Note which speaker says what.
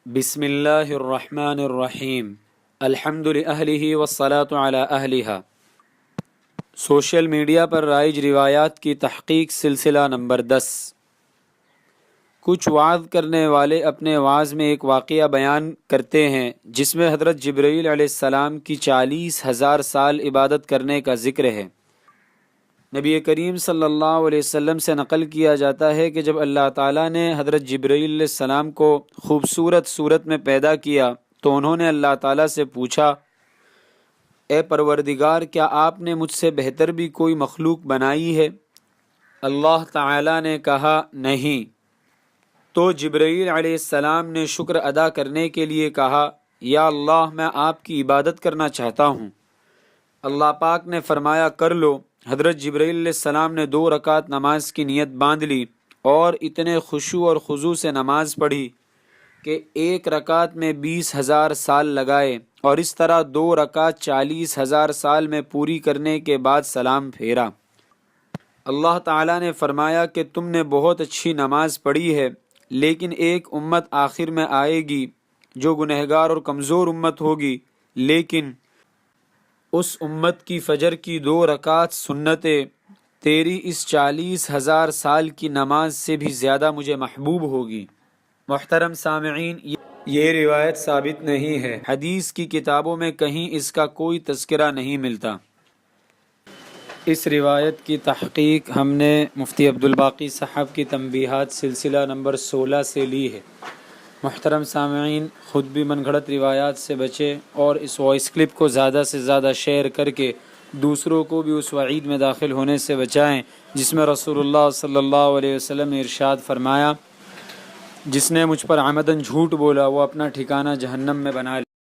Speaker 1: بسم اللہ الرحمن الرحیم الحمد لأہلہ والصلاة علی اہلہا۔ سوشل میڈیا پر رائج روایات کی تحقیق سلسلہ نمبر 10۔ کچھ وعظ کرنے والے اپنے وعظ میں ایک واقعہ بیان کرتے ہیں جس میں حضرت جبرائیل علیہ السلام کی 40,000 سال عبادت کرنے کا ذکر ہے۔ نبی کریم صلی اللہ علیہ وسلم سے نقل کیا جاتا ہے کہ جب اللہ تعالیٰ نے حضرت جبرائیل علیہ السلام کو خوبصورت صورت میں پیدا کیا تو انہوں نے اللہ تعالیٰ سے پوچھا، اے پروردگار، کیا آپ نے مجھ سے بہتر بھی کوئی مخلوق بنائی ہے؟ اللہ تعالیٰ نے کہا، نہیں۔ تو جبرائیل علیہ السلام نے شکر ادا کرنے کے لیے کہا، یا اللہ، میں آپ کی عبادت کرنا چاہتا ہوں۔ اللہ پاک نے فرمایا، کر لو۔ حضرت جبرائیل علیہ السلام نے 2 رکعت نماز کی نیت باندھ لی اور اتنے خشوع اور خضوع سے نماز پڑھی کہ 1 رکعت میں 20,000 سال لگائے، اور اس طرح 2 رکعت 40,000 سال میں پوری کرنے کے بعد سلام پھیرا۔ اللہ تعالیٰ نے فرمایا کہ تم نے بہت اچھی نماز پڑھی ہے، لیکن ایک امت آخر میں آئے گی جو گنہگار اور کمزور امت ہوگی، لیکن اس امت کی فجر کی 2 رکعت سنتیں تیری اس 40,000 سال کی نماز سے بھی زیادہ مجھے محبوب ہوگی۔ محترم سامعین، یہ روایت ثابت نہیں ہے، حدیث کی کتابوں میں کہیں اس کا کوئی تذکرہ نہیں ملتا۔ اس روایت کی تحقیق ہم نے مفتی عبدالباقی صاحب کی تنبیہات سلسلہ نمبر 16 سے لی ہے۔ محترم سامعین، خود بھی من گھڑت روایات سے بچے اور اس وائس کلپ کو زیادہ سے زیادہ شیئر کر کے دوسروں کو بھی اس وعید میں داخل ہونے سے بچائیں جس میں رسول اللہ صلی اللہ علیہ وسلم نے ارشاد فرمایا، جس نے مجھ پر عمدن جھوٹ بولا وہ اپنا ٹھکانہ جہنم میں بنا لیا۔